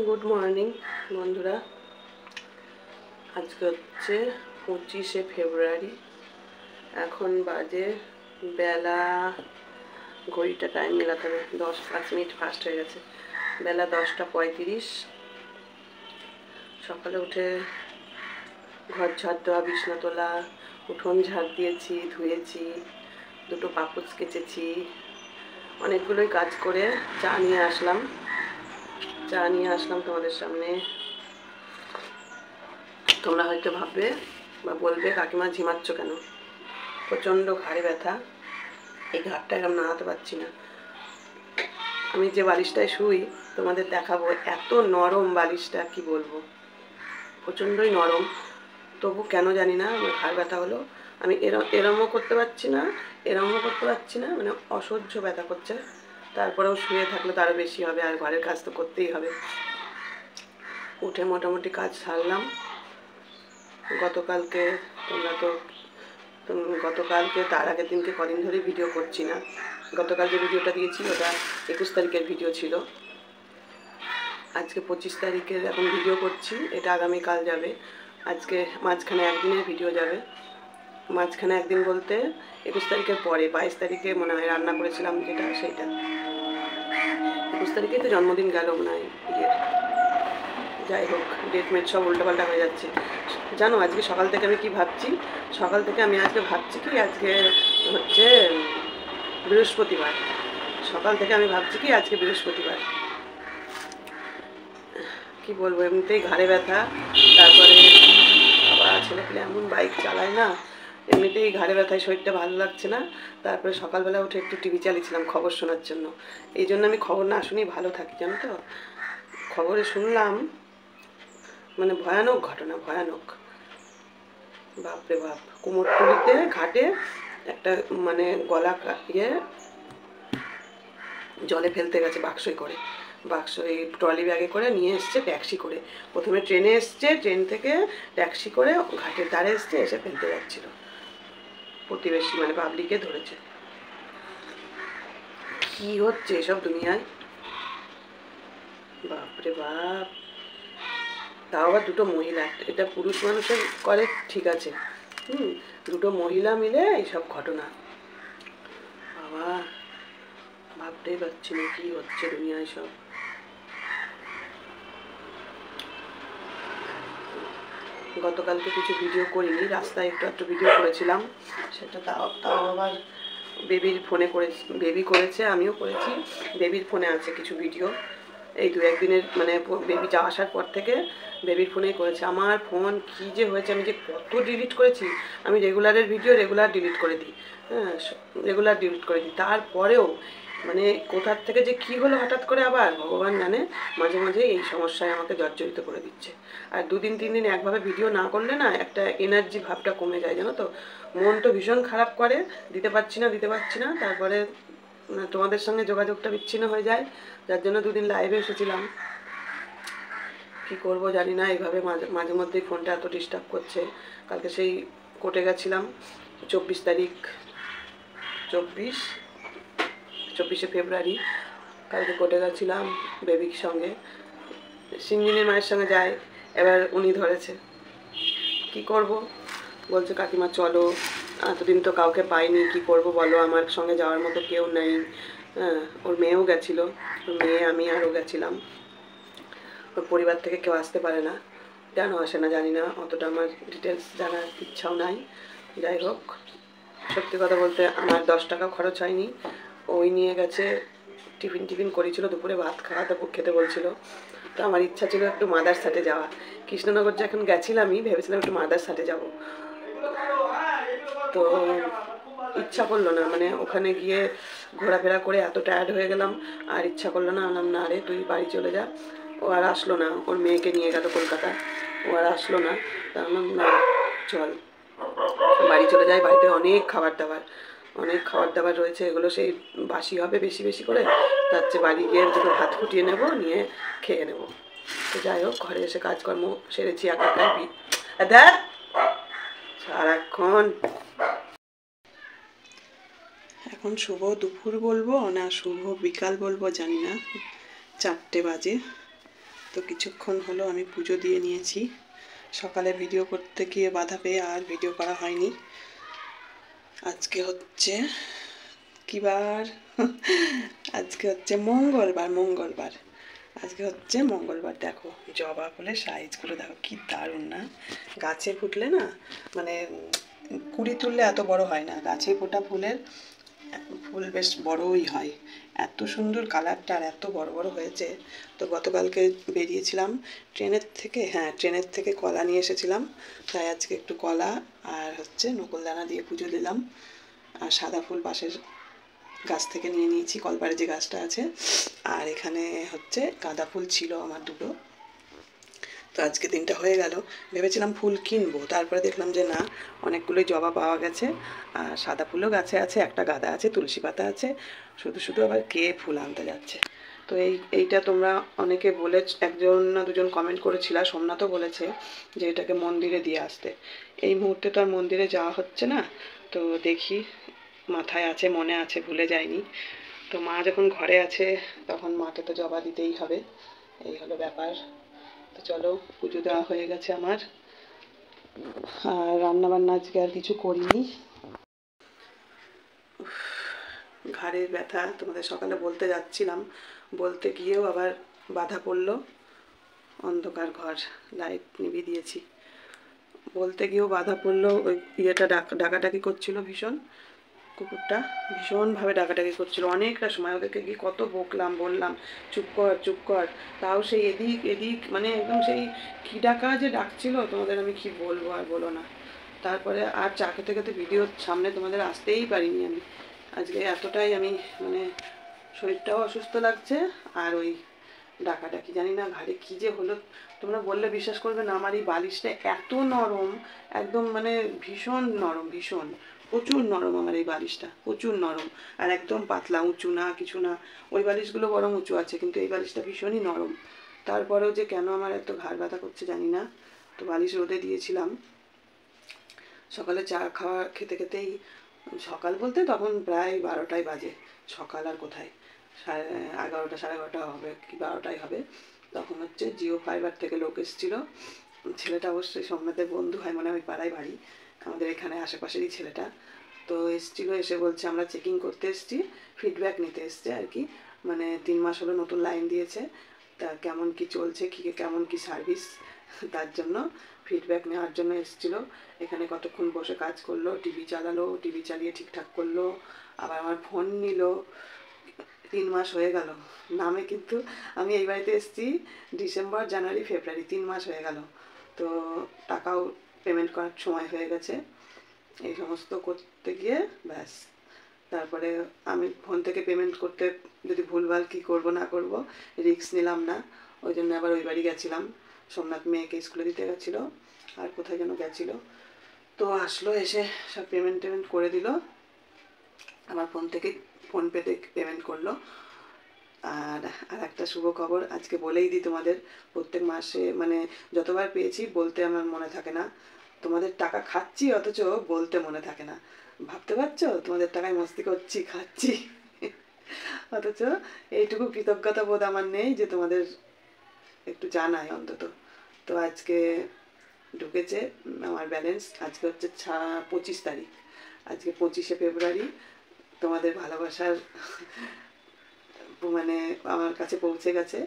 Good morning বন্ধুরা। আজকে হচ্ছে 25শে ফেব্রুয়ারি। এখন বাজে বেলা, ঘড়িটা টাইম মেলাতে হবে, 10-5 মিনিট ফাস্ট হয়ে গেছে। বেলা 10টা 35। সকালে উঠে ঘর ঝাড় দেওয়া, বিছনা তোলা, উঠোন ঝাড় দিয়েছি, ধুয়েছি, দুটো পাপোশ কেচেছি, অনেকগুলোই কাজ করে চা নিয়ে আসলাম তোমাদের সামনে। তোমরা হয়তো ভাববে বা বলবে কাকিমা ঝিমাচ্ছ কেন? প্রচণ্ড ঘাড়ে ব্যথা, এই ঘাড়টা এরকম নাড়াতে পারছি না। আমি যে বালিশটায় শুই তোমাদের দেখাবো, এত নরম বালিশটা, কি বলবো, প্রচণ্ডই নরম। তবু কেন জানি না আমার ঘাড় ব্যথা হলো। আমি এরমও করতে পারছি না, মানে অসহ্য ব্যথা করছে। তারপরেও শুয়ে থাকলে তো আরও বেশি হবে, আর ঘরের কাজ তো করতেই হবে। উঠে মোটামুটি কাজ সারলাম। গতকালকে তার আগের দিনকে কদিন ধরে ভিডিও করছি না। গতকাল যে ভিডিওটা দিয়েছি ওটা 21 তারিখের ভিডিও ছিল। আজকে 25 তারিখের এখন ভিডিও করছি, এটা আগামীকাল যাবে। আজকে মাঝখানে একদিনের ভিডিও যাবে। মাঝখানে একদিন বলতে 21 তারিখের পরে 22 তারিখে মনে হয় রান্না করেছিলাম, যেটা সেইটা 21 তারিখে তো জন্মদিন গেল মনে হয়। যাই হোক, ডেট মেট সব উল্টোপাল্টা হয়ে যাচ্ছে। জানো আজকে সকাল থেকে আমি কি ভাবছি? আজকে ভাবছি কি, আজকে হচ্ছে বৃহস্পতিবার। সকাল থেকে আমি ভাবছি কি আজকে বৃহস্পতিবার। কি বলবো, এমনিতেই ঘাড়ে ব্যথা, তারপরে আবার ছেলেপিলে এমন বাইক চালায় না, এমনিতেই ঘাড়ে ব্যথায় শরীরটা ভালো লাগছে না। তারপরে সকালবেলা উঠে একটু টিভি চালিয়েছিলাম খবর শোনার জন্য। এই জন্য আমি খবর না শুনেই ভালো থাকি, জানো তো। খবরে শুনলাম মানে ভয়ানক ঘটনা, ভয়ানক। বাপরে বাপ, কুমোরটুলিতে ঘাটে একটা মানে গলা জলে ফেলতে গেছে বাক্সই ট্রলি ব্যাগে করে নিয়ে এসছে, ট্যাক্সি করে। প্রথমে ট্রেনে এসছে, ট্রেন থেকে ট্যাক্সি করে ঘাটের ধারে এসে ফেলতে যাচ্ছিল। প্রতিবেশী মানে পাবলিকে ধরেছে। কি হচ্ছে এসব দুনিয়ায়, বাপরে বাপ। তাও আবার দুটো মহিলা, এটা পুরুষ মানুষের করে ঠিক আছে, দুটো মহিলা মিলে এইসব ঘটনা। বাবা, ভাবতেই পারছি না কি হচ্ছে দুনিয়ায় সব। গতকালকে কিছু ভিডিও করিনি, রাস্তায় একটু ভিডিও করেছিলাম। সেটা তাও আবার বেবির ফোনে বেবি করেছে, আমিও করেছি। বেবির ফোনে আছে কিছু ভিডিও, এই 2-1 দিনের মানে বেবি আসার পর থেকে বেবির ফোনেই করেছে। আমার ফোন কি যে হয়েছে, আমি যে কত ডিলিট করেছি। আমি রেগুলার ডিলিট করে দিই, তারপরেও মানে কোথার থেকে যে কি হলো হঠাৎ করে, আবার ভগবান জানে। মাঝে মাঝে এই সমস্যায় আমাকে জর্জরিত করে দিচ্ছে। আর 2-3 দিন একভাবে ভিডিও না করলে না, একটা এনার্জি ভাবটা কমে যায়, জানো তো। মন তো ভীষণ খারাপ করে, দিতে পারছি না। তারপরে তোমাদের সঙ্গে যোগাযোগটা বিচ্ছিন্ন হয়ে যায়, যার জন্য 2 দিন লাইভে এসেছিলাম। কি করব জানি না, এইভাবে মাঝে মধ্যেই ফোনটা এত ডিস্টার্ব করছে। কালকে সেই কোর্টে গেছিলাম, 24শে ফেব্রুয়ারি। কালকে কোর্টে গেছিলাম বেবির সঙ্গে, সিঞ্জিনের মায়ের সঙ্গে যাই। এবার উনি ধরেছে, কি করব, বলছে কাকিমা চলো, এতদিন তো কাউকে পাইনি, কি করব বলো, আমার সঙ্গে যাওয়ার মতো কেউ নেই। হ্যাঁ, ওর মেয়েও গেছিলো, আমি আরও গেছিলাম। ওর পরিবার থেকে কেউ আসতে পারে না, কেন আসে না জানি না, অতটা আমার ডিটেলস জানার ইচ্ছাও নাই। যাই হোক, সত্যি কথা বলতে আমার 10 টাকা খরচ হয়নি। ওই নিয়ে গেছে, টিফিন করেছিল, দুপুরে ভাত খেতে বলছিল। তো আমার ইচ্ছা ছিল একটু মাদারসাটে যাওয়া। কৃষ্ণনগর যখন গেছিলামই ভেবেছিলাম একটু মাদারসাটে যাব, তো ইচ্ছা করলো না, মানে ওখানে গিয়ে ঘোরাফেরা করে এত টায়ার্ড হয়ে গেলাম, আর ইচ্ছা করলো না। বললাম না রে, তুই বাড়ি চলে যা। ও আর আসলো না, ওর মেয়েকে নিয়ে গেল কলকাতা, ও আর আসলো না। তা বললাম না, চল বাড়ি চলে যাই। বাড়িতে অনেক খাবার দাবার রয়েছে, এগুলো সেই বাসি হবে বেশি করে, তার চেয়ে বাড়ি গিয়ে দুটো ভাত ফুটিয়ে নেব, নিয়ে খেয়ে নেব। তো যাই হোক, ঘরে এসে কাজকর্ম সেরেছি একাই। সারাক্ষণ এখন শুভ দুপুর বলবো না শুভ বিকাল বলবো জানি না, 4টে বাজে। তো কিছুক্ষণ হলো আমি পুজো দিয়ে নিয়েছি। সকালে ভিডিও করতে গিয়ে বাধা পেয়ে আর ভিডিও করা হয়নি। আজকে হচ্ছে কি বার? আজকে হচ্ছে মঙ্গলবার। আজকে হচ্ছে মঙ্গলবার। দেখো জবা ফুলের সাইজগুলো দেখো কি দারুণ না? গাছে ফুটলে না মানে কুড়ি তুললে এত বড় হয় না, গাছে ফোটা ফুল বেশ বড়ই হয়। এত সুন্দর কালারটা আর এত বড় বড় হয়েছে। তো গতকালকে বেরিয়েছিলাম ট্রেনের থেকে কলা নিয়ে এসেছিলাম, তাই আজকে একটু কলা আর হচ্ছে নকুলদানা দিয়ে পুজো দিলাম। আর সাদা ফুল পাশের গাছ থেকে নিয়ে নিয়েছি, কলপাড়ে যে গাছটা আছে। আর এখানে হচ্ছে গাঁদা ফুল ছিল আমার দুটো। তো আজকে দিনটা হয়ে গেল। ভেবেছিলাম ফুল কিনবো, তারপরে দেখলাম যে না, অনেকগুলোই জবা পাওয়া গেছে। আর সাদা ফুলও গাছে আছে, একটা গাঁদা আছে, তুলসী পাতা আছে। শুধু আবার কে ফুল আনতে যাচ্ছে? তো এইটা তোমরা অনেকে বলে, একজন না দুজন কমেন্ট করেছিল, সোমনাথও বলেছে যে এটাকে মন্দিরে দিয়ে আসতে। এই মুহূর্তে তো আর মন্দিরে যাওয়া হচ্ছে না। তো দেখি, মাথায় আছে, মনে আছে, ভুলে যায়নি। তো মা যখন ঘরে আছে তখন মাকে তো জবা দিতেই হবে, এই হলো ব্যাপার। তো চলো, পুজো দেওয়া হয়ে গেছে আমার। আর রান্নাবান্না আজকে আর কিছু করিনি। ঘাড়ের ব্যথা তোমাদের সকালে বলতে যাচ্ছিলাম, বলতে গিয়েও আবার বাধা পড়লো। অন্ধকার ঘর, লাইট নিভিয়ে দিয়েছি। বলতে গিয়েও বাধা পড়লো, ওই ইয়েটা ডাকাডাকি করছিল ভীষণ। কুকুরটা ভীষণভাবে ডাকাডাকি করছিল অনেকটা সময়। ওদেরকে গিয়ে কত বকলাম, বললাম চুপ কর। তাও সেই এদিক মানে একদম সেই কী ডাকা যে ডাকছিল, তোমাদের আমি কি বলবো আর বলো না। তারপরে আর চা খেতে ভিডিওর সামনে তোমাদের আসতেই পারিনি আমি। আজকে এতটাই আমি মানে শরীরটাও অসুস্থ লাগছে। আর ওই ডাকাডাকি জানি না ঘাড়ে কী যে হলো। তোমরা বললে বিশ্বাস করবে না, আমার এই বালিশটা এত নরম, একদম মানে ভীষণ নরম, প্রচুর নরম আমার এই বালিশটা, প্রচুর নরম। আর একদম পাতলা, উঁচু না, কিছু না। ওই বালিশগুলো বরং উঁচু আছে, কিন্তু এই বালিশটা ভীষণই নরম। তারপরেও যে কেন আমার এত ঘাড় ব্যথা করছে জানি না। তো বালিশ রোদে দিয়েছিলাম। সকালে চা খেতেই, সকাল বলতে তখন প্রায় 12টাই বাজে। সকাল আর কোথায়, 11:30 11:30 হবে কি 12টাই হবে। তখন হচ্ছে জিও ফাইবার থেকে লোক এসেছিলো। ছেলেটা অবশ্যই সোমনাথের বন্ধু হয়, মানে ওই পাড়ায় বাড়ি, আমাদের এখানে আশেপাশেরই ছেলেটা। তো এসেছিলো, এসে বলছে আমরা চেকিং করতে এসেছি, ফিডব্যাক নিতে এসছে আর কি। মানে 3 মাস হলো নতুন লাইন দিয়েছে, তা কেমন কি চলছে, কেমন কি সার্ভিস, তার জন্য ফিডব্যাক নেওয়ার জন্য এসেছিলো। এখানে কতক্ষণ বসে কাজ করলো, টিভি চালালো, টিভি চালিয়ে ঠিকঠাক করলো, আবার আমার ফোন নিল। 3 মাস হয়ে গেল নামে, কিন্তু আমি এই বাড়িতে এসেছি ডিসেম্বর, জানুয়ারি, ফেব্রুয়ারি, 3 মাস হয়ে গেল। তো টাকাও পেমেন্ট করার সময় হয়ে গেছে। এই সমস্ত করতে গিয়ে ব্যাস, তারপরে আমি ফোন থেকে পেমেন্ট করতে যদি ভুলভাল কী করবো না করব, রিস্ক নিলাম না। ওই জন্য আবার ওই বাড়ি গেছিলাম। সোমনাথ মেয়েকে স্কুলে দিতে গেছিলো, আর কোথায় যেন গেছিলো। তো আসলো, এসে সব পেমেন্ট করে দিল। আমার ফোনপেতে পেমেন্ট করলো। আর একটা শুভ খবর আজকে বলেই দিই তোমাদের। প্রত্যেক মাসে মানে যতবার পেয়েছি বলতে আমার মনে থাকে না। তোমাদের টাকা খাচ্ছি অথচ বলতে মনে থাকে না। ভাবতে পারছো, তোমাদের টাকায় মস্তি করছি, খাচ্ছি, অথচ এইটুকু কৃতজ্ঞতা বোধ আমার নেই যে তোমাদের একটু জানাই অন্তত। তো আজকে ঢুকেছে আমার ব্যালেন্স। আজকে হচ্ছে 25 তারিখ, আজকে 25শে ফেব্রুয়ারি। তোমাদের ভালোবাসার মানে আমার কাছে পৌঁছে গেছে,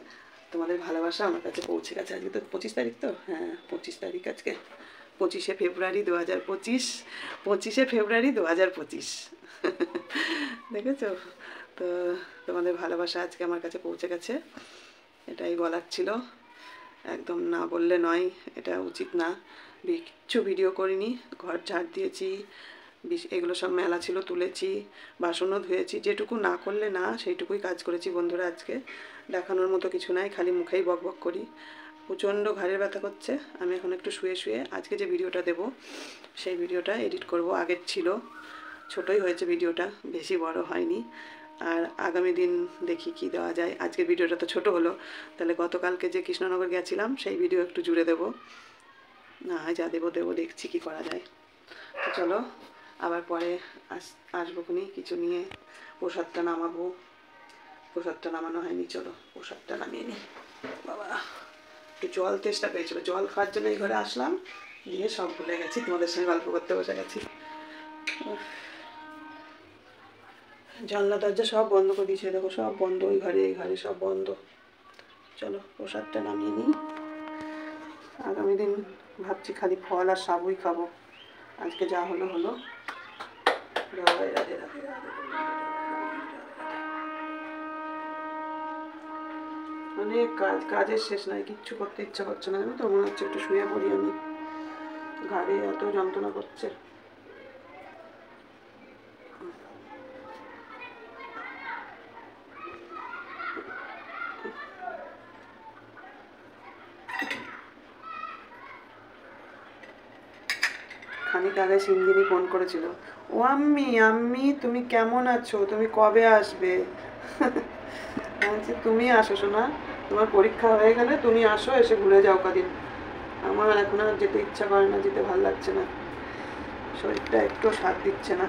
তোমাদের ভালোবাসা আমার কাছে পৌঁছে গেছে। আজকে তো 25 তারিখ, তো হ্যাঁ 25 তারিখ আজকে, 25শে ফেব্রুয়ারি 2025, 25শে ফেব্রুয়ারি 2025। দেখেছো? তো তোমাদের ভালোবাসা আজকে আমার কাছে পৌঁছে গেছে, এটাই বলার ছিল। একদম না বললে নয়, এটা উচিত না। কিচ্ছু ভিডিও করিনি, ঘর ঝাড় দিয়েছি, এগুলো সব মেলা ছিল তুলেছি, বাসনও ধুয়েছি। যেটুকু না করলে না সেইটুকুই কাজ করেছি বন্ধুরা। আজকে দেখানোর মতো কিছু নাই, খালি মুখেই বক করি। প্রচণ্ড ঘাড়ের ব্যথা করছে। আমি এখন একটু শুয়ে আজকে যে ভিডিওটা দেব সেই ভিডিওটা এডিট করব। আগের ছিল, ছোটই হয়েছে ভিডিওটা, বেশি বড় হয়নি। আর আগামী দিন দেখি কি দেওয়া যায়। আজকের ভিডিওটা তো ছোট হলো, তাহলে গতকালকে যে কৃষ্ণনগর গেছিলাম সেই ভিডিও একটু জুড়ে দেব। না যা দেবো দেখছি কি করা যায়। তো চলো, আবার পরে আসবো খুনি কিছু নিয়ে। প্রসাদটা নামাবো, প্রসাদটা নামানো হয়নি, চলো প্রসাদটা নামিয়ে নিই। বাবা একটু জল তেষ্টা পেয়েছিল, জল খাওয়ার জন্য এই ঘরে আসলাম, দিয়ে সব ভুলে গেছি, তোমাদের সঙ্গে গল্প করতে বসে গেছি। জানলা দরজা সব বন্ধ করে দিয়েছে, দেখো সব বন্ধ, ওই ঘরে এই ঘরে সব বন্ধ। চলো প্রসাদটা নামিয়ে নিই। আগামী দিন ভাবছি খালি ফল আর সাবুই খাবো, আজকে যা হলো হলো। রাধে রাধে রাধে রাধে। অনেক কাজের শেষ নাই, কিচ্ছু করতে ইচ্ছা করছে না, জানো তো, মনে হচ্ছে একটু শুয়ে পড়ি আমি, ঘাড়ে এত যন্ত্রণা করছে। খানিক আগে সিঞ্জিনি ফোন করেছিল, ও আম্মি আম্মি তুমি কেমন আছো, তুমি কবে আসবে? বলছি তুমি আসো শোনা, তোমার পরীক্ষা হয়ে গেলে তুমি আসো, এসে ঘুরে যাও কদিন। আমার এখন আর যেতে ইচ্ছা করে না, যেতে ভালো লাগছে না, শরীরটা একটু সাথ দিচ্ছে না।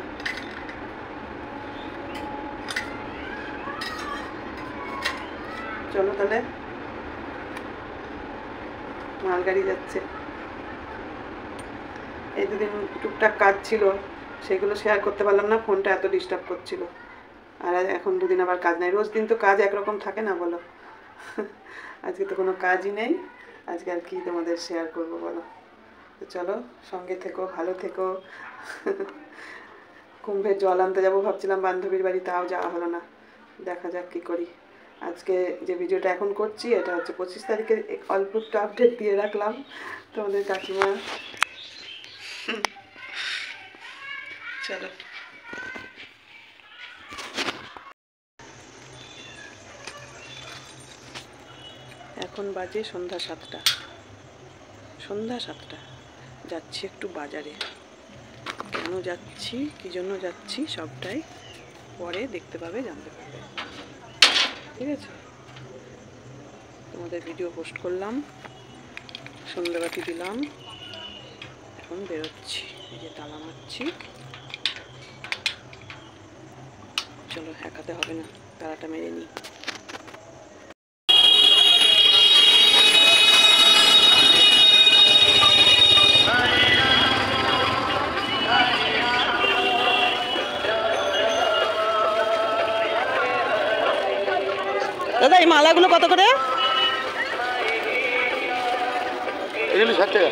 চলো তাহলে, মালগাড়ি যাচ্ছে। এই দুদিন টুকটাক কাজ ছিল, সেগুলো শেয়ার করতে পারলাম না, ফোনটা এত ডিস্টার্ব করছিল। আর এখন দুদিন আবার কাজ নাই, রোজ দিন তো কাজ একরকম থাকে না বলো। আজকে তো কোনো কাজই নেই, আজকে আর কি তোমাদের শেয়ার করবো বলো। তো চলো সঙ্গে থেকো, ভালো থেকো। কুম্ভের জল আনতে যাবো ভাবছিলাম বান্ধবীর বাড়ি, তাও যাওয়া হলো না, দেখা যাক কী করি। আজকে যে ভিডিওটা এখন করছি এটা হচ্ছে 25 তারিখের, অল্প একটু আপডেট দিয়ে রাখলাম তোমাদের কাকিমা। চলো এখন বাজে সন্ধ্যা 7টা, সন্ধ্যা 7টা, যাচ্ছি একটু বাজারে। কেন যাচ্ছি, কী জন্য যাচ্ছি, সবটাই পরে দেখতে পাবে, জানতে পারবে, ঠিক আছে। তোমাদের ভিডিও পোস্ট করলাম, সন্ধ্যাবাতি দিলাম, এখন বেরোচ্ছি, এই যে তালা মারছি। চলো একাতে হবে না, তালাটা মেরে নিই। দাদা এই মালাগুলো কত করে? এগুলি 60 টাকা।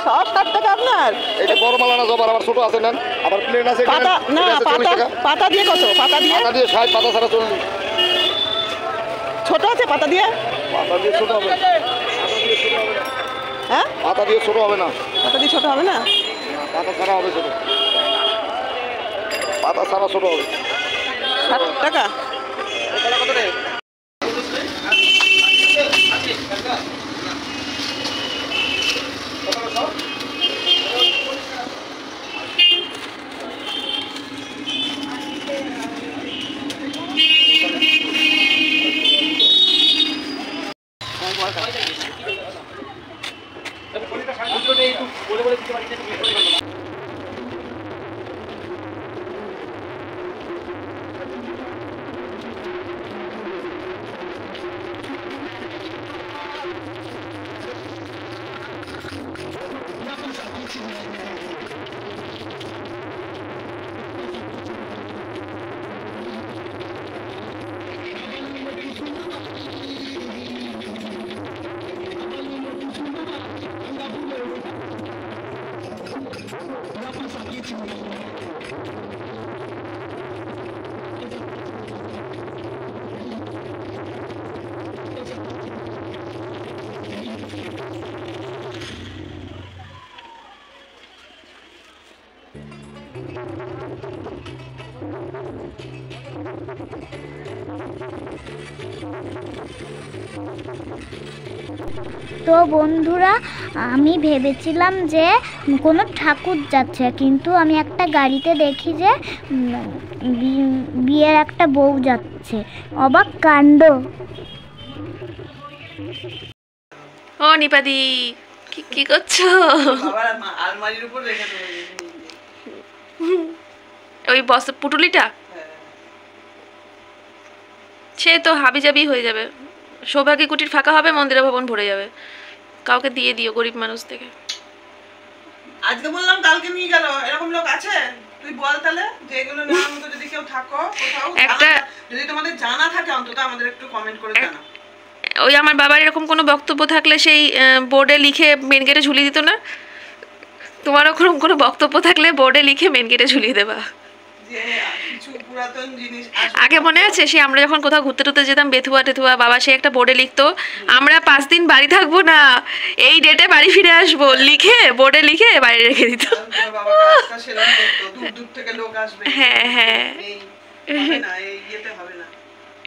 সব 60 টাকা আপনার? এটা বড় মালা না, জবার আবার ছোট আছে, নেন আবার প্লেন আছে। পাতা না, পাতা দিয়ে কত? পাতা দিয়ে 60, পাতা ছাড়া 40। ছোট আছে পাতা দিয়ে? পাতা দিয়ে ছোট হবে, হ্যাঁ পাতা দিয়ে ছোট হবে না, পাতা দিয়ে ছোট হবে না, পাতা ছাড়া হবে ছোট, পাতা ছাড়া ছোট হবে। 60 টাকা। তো বন্ধুরা, আমি ভেবেছিলাম যে কোনো ঠাকুর যাচ্ছে, কিন্তু আমি একটা গাড়িতে দেখি যে বিয়ের একটা বউ যাচ্ছে। অবাক কাণ্ড। ও নিপাদি, কি করছো? আলমারির উপর রেখে দেবো ওই বস পুটুলিটা, সে তো হাবিজাবি হয়ে যাবে, সৌভাগ্য কুটির ফাঁকা হবে, মন্দিরা ভবন ভরে যাবে। কাউকে দিয়ে দিও, গরিব মানুষ থেকে। আজকে বললাম কালকে নিয়ে গেল, এরকম লোক আছে? তুই বল তাহলে, যে এগুলো নেওয়ার মতো যদি কেউ থাকো কোথাও, যদি তোমাদের জানা থাকে অন্তত আমাদের একটু কমেন্ট করে জানাও। ওই আমার বাবার এরকম কোনো বক্তব্য থাকলে সেই বোর্ডে লিখে মেন গেটে ঝুলিয়ে দিত না? তোমারও ওরকম কোনো বক্তব্য থাকলে বোর্ডে লিখে মেন গেটে ঝুলিয়ে দেবা। কিছু পুরাতন জিনিস আগে মনে আছে, সে আমরা যখন কোথাও ঘুরতে টুরতে যেতাম, বেথুয়া টেথুয়া, বাবা সে একটা বোর্ডে লিখতো আমরা 5 দিন বাড়ি থাকবো না, এই ডেটে বাড়ি ফিরে আসবো, লিখে বোর্ডে লিখে বাইরে রেখে দিত। বাবা কাজটা সেরকম করতো, দূর দূর থেকে লোক আসবে। হ্যাঁ হ্যাঁ, হবে না, এই ইয়েতে হবে না,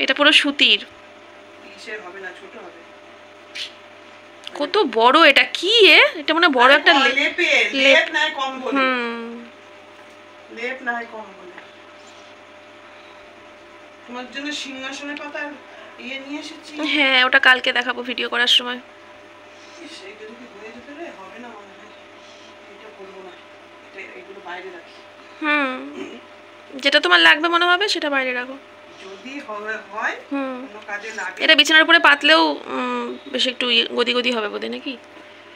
এটা পুরো সুতির, কিসের হবে না, ছোট হবে। কত বড় এটা, কি এটা মানে বড় একটা লেপ নাই কম বলে, লেপ নাই কম বলে। তোমার জন্য সিংহাসনের পাতা নিয়ে এসেছি। হ্যাঁ, ওটা কালকে দেখাবো ভিডিও করার সময়। সেইটা যদি হয়ে যেতে রে, হবে না মনে হয়, এটা করবো না, এগুলো বাইরে রাখি। যেটা তোমার লাগবে মনে হবে সেটা বাইরে রাখো, যদি হয় কোনো কাজে লাগে। এটা বিছানার উপরে পাতলেও বেশ একটু গদি গদি হবে বোধহয়, নাকি?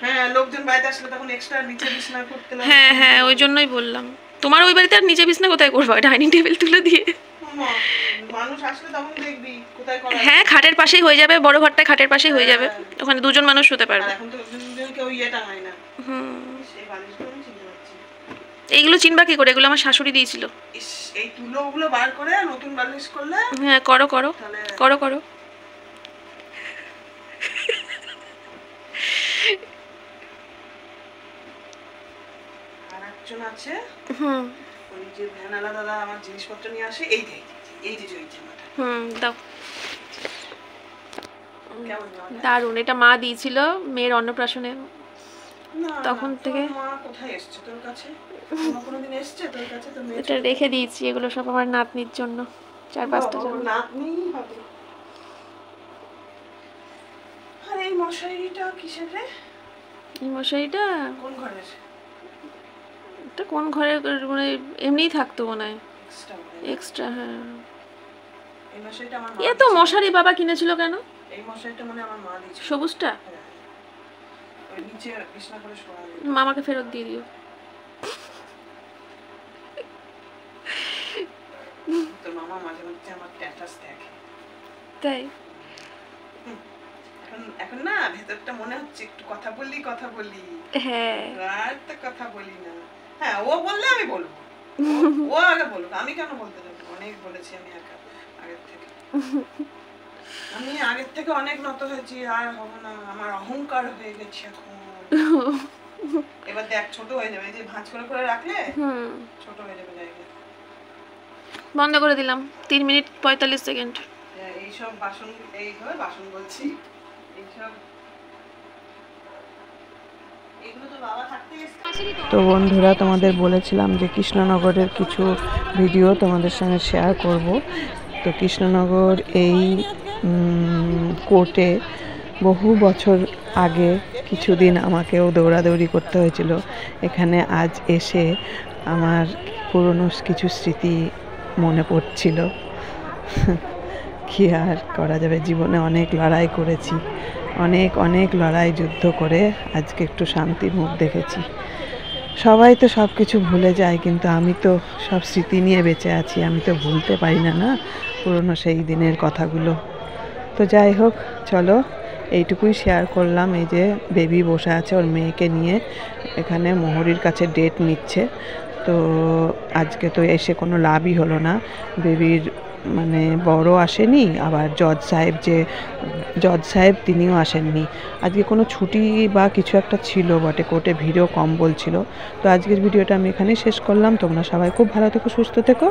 হ্যাঁ, লোকজন বাড়িতে আসলে তখন এক্সট্রা নিচে বিছানা করতে লাগে। হ্যাঁ হ্যাঁ, ওই জন্যই বললাম। তোমার ওই বাড়িতে আর নিচে বিছানা কোথায় করবে? ডাইনিং টেবিল তুলে দিয়ে। মানুষ আসলে তখন দেখবি কোথায় করা। হ্যাঁ, খাটের পাশেই হয়ে যাবে, বড় ঘরটা খাটের পাশেই হয়ে যাবে, ওখানে 2 জন মানুষ শুতে পারবে। এখন তো কেউ টাঙায় না। সেই বালিশগুলো আমি চিনতে পারছি। এইগুলো চিনবা কি করে? এগুলো আমার শাশুড়ি দিয়েছিল। এই তুলোগুলো বার করে নতুন বালিশ করলে। হ্যাঁ, করো করো করো করো। আর একজন আছে, ওই যে ভ্যানালা দাদা আমার জিনিসপত্র নিয়ে আসে, এই যে জামাটা। দাও। দারুণ, এটা মা দিয়েছিল মেয়ের অন্নপ্রাশনে, তখন থেকে। মা কোথায় এসেছে তোর কাছে? কোনোদিন এসেছে তোর কাছে? তো এটা রেখে দিয়েছি, এগুলো সব আমার নাতনির জন্য, 4-5টা জন্য। নাতনি হবে। আর এই মশারিটা কিসের রে? এই মশারিটা কোন ঘরের? এটা কোন ঘরে, মানে এমনিই থাকতো মনে হয়, এক্সট্রা। হ্যাঁ, এই মশারিটা আমার মা। তো মশারি বাবা কিনেছিল কেন? এই মশারিটা মানে আমার মা দিয়েছে, সবুজটা। ওই নিচে বিছনা করে শোয়া। মামাকে ফেরত দিয়ে দিও। তোর মামা মাঝে মাঝে আমার স্ট্যাটাস দেখে। তাই? এখন না ভেতরটা মনে হচ্ছে একটু কথা বলি। হ্যাঁ, আর তো কথা বলি না। হ্যাঁ, ও বললে আমি বলবো, ও আগে বলুক, আমি কেন বলতে যাবো? অনেক বলেছি আমি আগের থেকে। আমি আগের থেকে অনেক নত হয়েছি, আর হবো না, আমার অহংকার হয়ে গেছে এখন। এবার দেখ, ছোট হয়ে যাবে, এই যে ভাঁজ করে রাখলে ছোট হয়ে যাবে জায়গা। বন্ধ করে দিলাম। 3 মিনিট 45 সেকেন্ড। এইসব বাসন, এইভাবে বাসন বলছি, এইসব এগুলো তো বাবা থাকতে। তো বন্ধুরা, তোমাদের বলেছিলাম যে কৃষ্ণনগরের কিছু ভিডিও তোমাদের সঙ্গে শেয়ার করব। তো কৃষ্ণনগর এই কোর্টে বহু বছর আগে কিছুদিন আমাকেও দৌড়াদৌড়ি করতে হয়েছিল। এখানে আজ এসে আমার পুরনো কিছু স্মৃতি মনে পড়ছিল। কি আর করা যাবে, জীবনে অনেক লড়াই করেছি, অনেক লড়াই যুদ্ধ করে আজকে একটু শান্তির মুখ দেখেছি। সবাই তো সব কিছু ভুলে যায়, কিন্তু আমি তো সব স্মৃতি নিয়ে বেঁচে আছি, আমি তো ভুলতে পারি না পুরনো সেই দিনের কথাগুলো। তো যাই হোক, চলো এইটুকুই শেয়ার করলাম। এই যে বেবি বসে আছে ওর মেয়েকে নিয়ে, এখানে মোহরির কাছে ডেট নিচ্ছে। তো আজকে তো এসে কোনো লাভই হলো না, বেবির মানে বড় আসেনি, আবার জজ সাহেব তিনিও আসেননি। আজকে কোনো ছুটি বা কিছু একটা ছিল বটে, কোর্টে ভিড়ও কম বলছিল। তো আজকের ভিডিওটা আমি এখানেই শেষ করলাম। তোমরা সবাই খুব ভালো থেকো, সুস্থ থেকো।